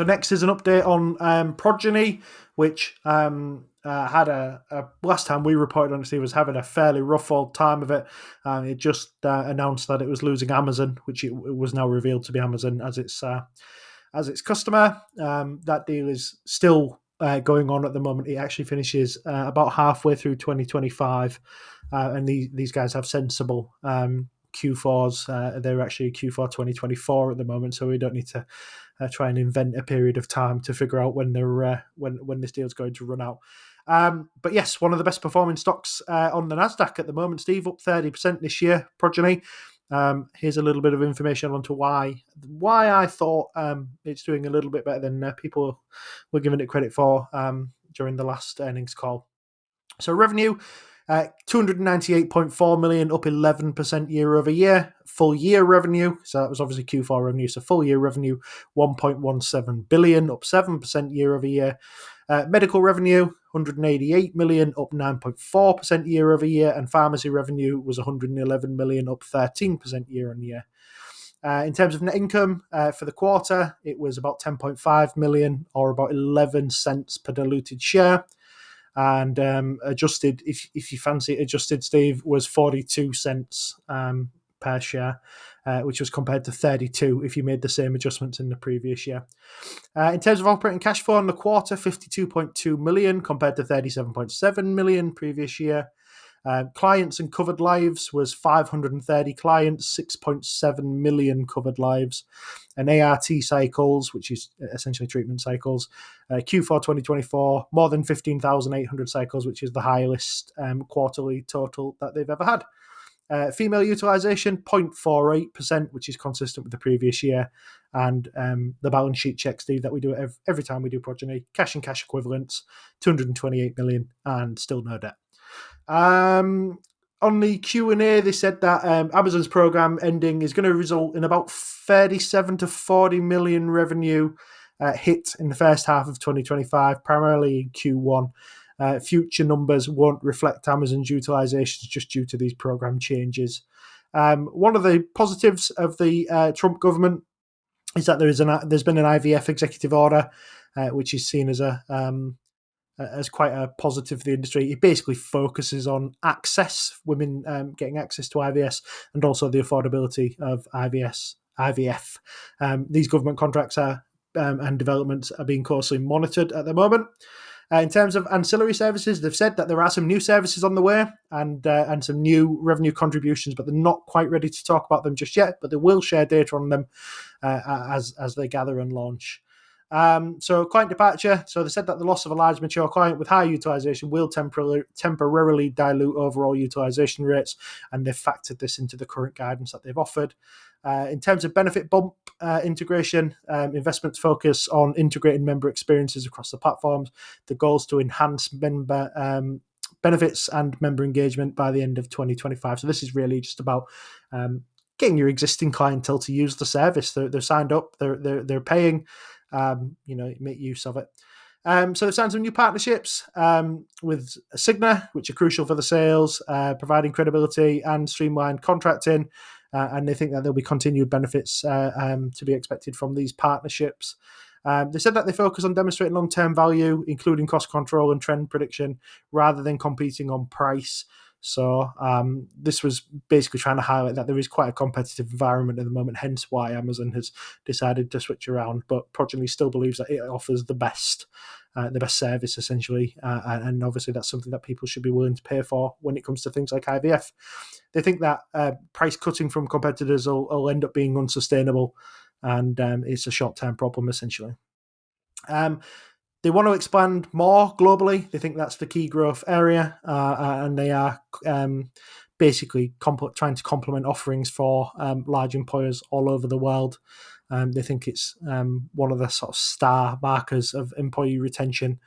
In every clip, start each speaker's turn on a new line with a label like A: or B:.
A: So next is an update on Progyny, which had last time we reported on it, Steve, was having a fairly rough old time of it. It just announced that it was losing Amazon, which it was now revealed to be Amazon as its customer. That deal is still going on at the moment. It actually finishes about halfway through 2025, and these guys have sensible Q4s. They're actually Q4 2024 at the moment, so we don't need to try and invent a period of time to figure out when they're when this deal's going to run out. But yes, one of the best performing stocks on the Nasdaq at the moment, Steve, up 30% this year. Progyny. Here's a little bit of information onto why I thought it's doing a little bit better than people were giving it credit for during the last earnings call. So revenue, 298.4 million, up 11% year over year. Full year revenue, so that was obviously Q4 revenue. So full year revenue, 1.17 billion, up 7% year over year. Medical revenue, 188 million, up 9.4% year over year. And pharmacy revenue was 111 million, up 13% year on year. In terms of net income for the quarter, it was about 10.5 million, or about 11 cents per diluted share. And adjusted, if you fancy it, adjusted, Steve, was 42 cents per share, which was compared to 32 if you made the same adjustments in the previous year. In terms of operating cash flow in the quarter, 52.2 million compared to 37.7 million previous year. Clients and covered lives was 530 clients, 6.7 million covered lives. And ART cycles, which is essentially treatment cycles, Q4 2024, more than 15,800 cycles, which is the highest quarterly total that they've ever had. Female utilization, 0.48%, which is consistent with the previous year. And the balance sheet check, Steve, that we do every time we do Progyny, cash and cash equivalents, 228 million, and still no debt. On the Q&A, they said that Amazon's program ending is going to result in about 37 to 40 million revenue hit in the first half of 2025, primarily in Q1. Future numbers won't reflect Amazon's utilizations just due to these program changes. One of the positives of the Trump government is that there's been an IVF executive order, which is seen as quite a positive for the industry. It basically focuses on access, women getting access to IVF, and also the affordability of IVF. These government contracts and developments are being closely monitored at the moment. In terms of ancillary services, they've said that there are some new services on the way and some new revenue contributions, but they're not quite ready to talk about them just yet. But they will share data on them as they gather and launch. So client departure. So they said that the loss of a large mature client with high utilization will temporarily dilute overall utilization rates, and they've factored this into the current guidance that they've offered. In terms of benefit bump integration, investments focus on integrating member experiences across the platforms. The goal is to enhance member benefits and member engagement by the end of 2025. So this is really just about getting your existing clientele to use the service. They're signed up. They're paying. Make use of it. So they've signed some new partnerships with Cigna, which are crucial for the sales, providing credibility and streamlined contracting. And they think that there'll be continued benefits to be expected from these partnerships. They said that they focus on demonstrating long-term value, including cost control and trend prediction, rather than competing on price. So this was basically trying to highlight that there is quite a competitive environment at the moment, hence why Amazon has decided to switch around. But Progyny still believes that it offers the best service, essentially. And obviously that's something that people should be willing to pay for when it comes to things like IVF. They think that price cutting from competitors will end up being unsustainable, and it's a short-term problem, essentially. They want to expand more globally. They think that's the key growth area, and they are basically trying to complement offerings for large employers all over the world. They think it's one of the sort of star markers of employee retention.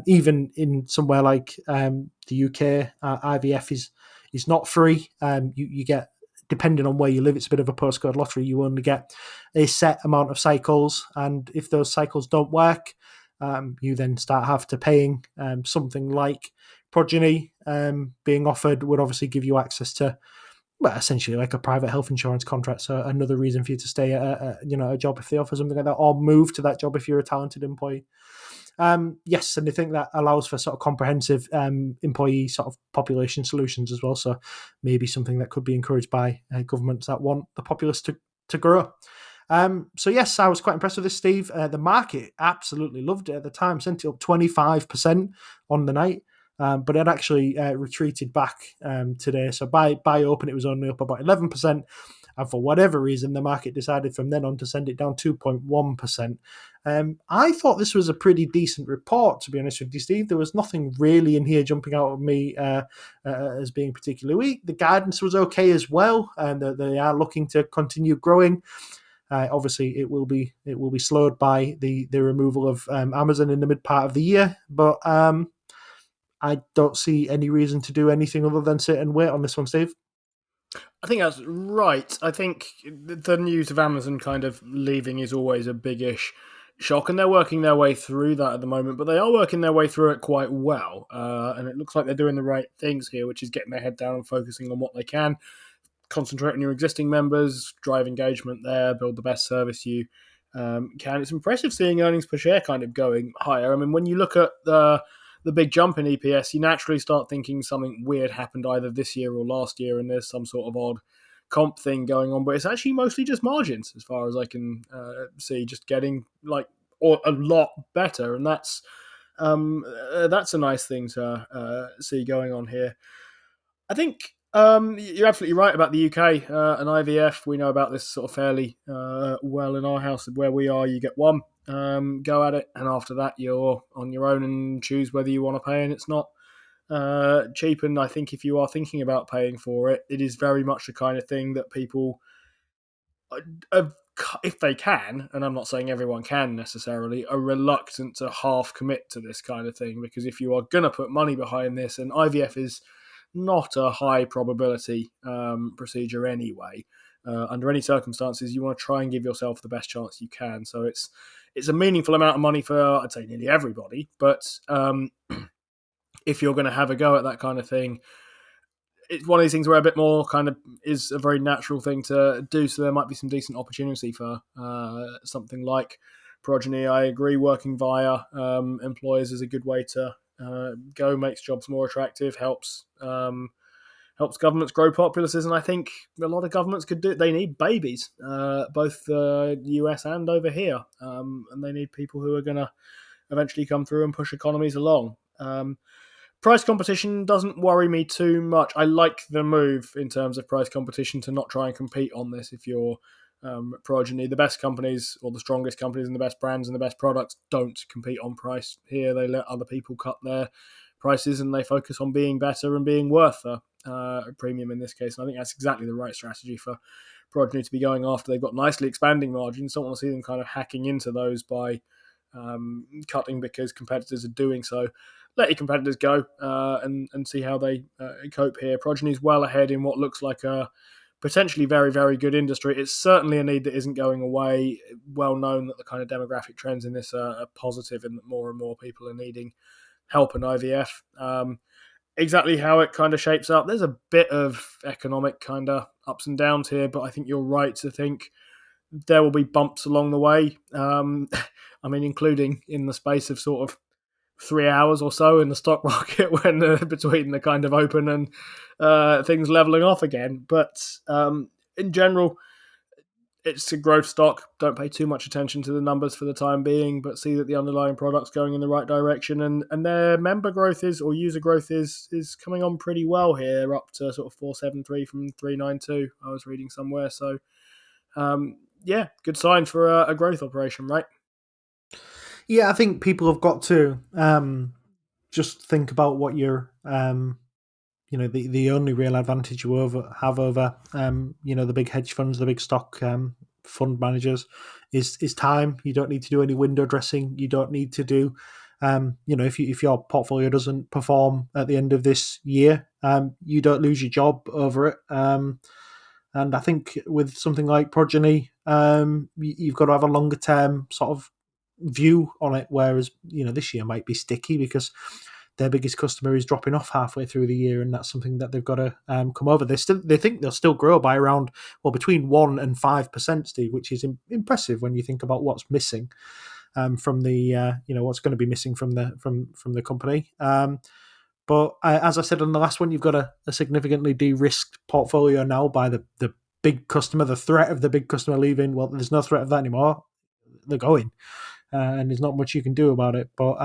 A: Even in somewhere like the UK, IVF is not free. You get, depending on where you live, it's a bit of a postcode lottery. You only get a set amount of cycles, and if those cycles don't work, you then have to paying. Something like Progyny being offered would obviously give you access to well, essentially like a private health insurance contract. So another reason for you to stay at a job if they offer something like that, or move to that job if you're a talented employee. Yes, and I think that allows for sort of comprehensive employee sort of population solutions as well. So maybe something that could be encouraged by governments that want the populace to grow. So yes, I was quite impressed with this, Steve. The market absolutely loved it at the time, sent it up 25% on the night. But it actually retreated back today. So by open, it was only up about 11%. And for whatever reason, the market decided from then on to send it down 2.1%. I thought this was a pretty decent report, to be honest with you, Steve. There was nothing really in here jumping out at me as being particularly weak. The guidance was okay as well, and they are looking to continue growing. Obviously, it will be slowed by the removal of Amazon in the mid part of the year, but I don't see any reason to do anything other than sit and wait on this one, Steve.
B: I think that's right. I think the news of Amazon kind of leaving is always a big-ish shock, and they're working their way through that at the moment, but they are working their way through it quite well. And it looks like they're doing the right things here, which is getting their head down and focusing on what they can, concentrate on your existing members, drive engagement there, build the best service you can. It's impressive seeing earnings per share kind of going higher. I mean, when you look at the big jump in EPS, you naturally start thinking something weird happened either this year or last year, and there's some sort of odd comp thing going on. But it's actually mostly just margins, as far as I can see, just getting or a lot better, and that's a nice thing to see going on here. I think you're absolutely right about the UK and IVF. We know about this sort of fairly well in our house. Where we are, you get one, go at it, and after that, you're on your own and choose whether you want to pay. And it's not cheap. And I think if you are thinking about paying for it, it is very much the kind of thing that people, uh, if they can, and I'm not saying everyone can necessarily, are reluctant to half commit to this kind of thing, because if you are going to put money behind this, and IVF is not a high probability procedure anyway. Under any circumstances, you want to try and give yourself the best chance you can. So it's a meaningful amount of money for, I'd say, nearly everybody. But if you're going to have a go at that kind of thing, it's one of these things where a bit more kind of is a very natural thing to do. So there might be some decent opportunity for something like Progyny. I agree. Working via employers is a good way to go. Makes jobs more attractive. Helps governments grow populaces, and I think a lot of governments could do it. They need babies, both the US and over here, and they need people who are going to eventually come through and push economies along. Price competition doesn't worry me too much. I like the move in terms of price competition to not try and compete on this. If you're Progyny, the best companies or the strongest companies and the best brands and the best products don't compete on price here. They let other people cut their prices and they focus on being better and being worth a premium in this case. And I think that's exactly the right strategy for Progyny to be going after. They've got nicely expanding margins. Don't want to see them kind of hacking into those by cutting because competitors are doing so. Let your competitors go and see how they cope here. Progyny is well ahead in what looks like a potentially very, very good industry. It's certainly a need that isn't going away. Well known that the kind of demographic trends in this are positive and that more and more people are needing help in IVF. Exactly how it kind of shapes up, there's a bit of economic kind of ups and downs here, but I think you're right to think there will be bumps along the way. I mean, including in the space of sort of 3 hours or so in the stock market when between the kind of open and things leveling off again. But in general, it's a growth stock. Don't pay too much attention to the numbers for the time being, but see that the underlying product's going in the right direction, and their member growth is, or user growth is coming on pretty well here, up to sort of 473 from 392. I was reading somewhere, so yeah, good sign for a growth operation, right?
A: Yeah, I think people have got to just think about what you're, the only real advantage you have over, the big hedge funds, the big stock fund managers, is time. You don't need to do any window dressing. You don't need to do, if your portfolio doesn't perform at the end of this year, you don't lose your job over it. And I think with something like Progyny, you've got to have a longer term sort of view on it. Whereas this year might be sticky because their biggest customer is dropping off halfway through the year, and that's something that they've got to come over. They think they'll still grow by around between 1% and 5%, Steve, which is impressive when you think about what's missing from the what's going to be missing from the company. But as I said on the last one, you've got a significantly de-risked portfolio now by the big customer, the threat of the big customer leaving. Well, there's no threat of that anymore. They're going, and there's not much you can do about it. But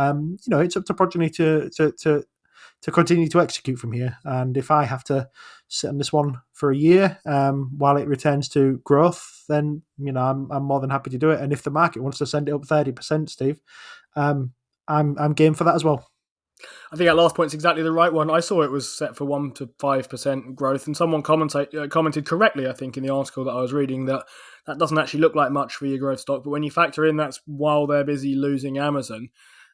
A: it's up to Progyny to continue to execute from here. And if I have to sit on this one for a year while it returns to growth, then I'm more than happy to do it. And if the market wants to send it up 30%, Steve, I'm game for that as well.
B: I think that last point's exactly the right one. I saw it was set for 1% to 5% growth, and someone commented correctly, I think, in the article that I was reading, that doesn't actually look like much for your growth stock. But when you factor in that's while they're busy losing Amazon,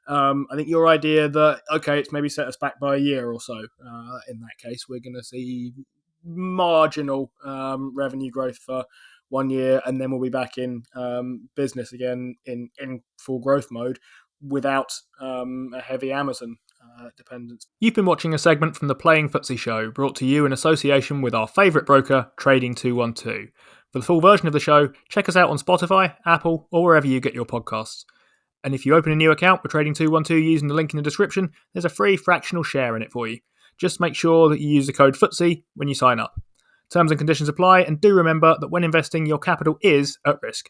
B: I think your idea that, okay, it's maybe set us back by a year or so, in that case, we're going to see marginal revenue growth for 1 year, and then we'll be back in business again in full growth mode without a heavy Amazon dependence. You've been watching a segment from the Playing FTSE show, brought to you in association with our favourite broker, Trading 212. For the full version of the show, check us out on Spotify, Apple, or wherever you get your podcasts. And if you open a new account with Trading 212 using the link in the description, there's a free fractional share in it for you. Just make sure that you use the code FTSE when you sign up. Terms and conditions apply, and do remember that when investing, your capital is at risk.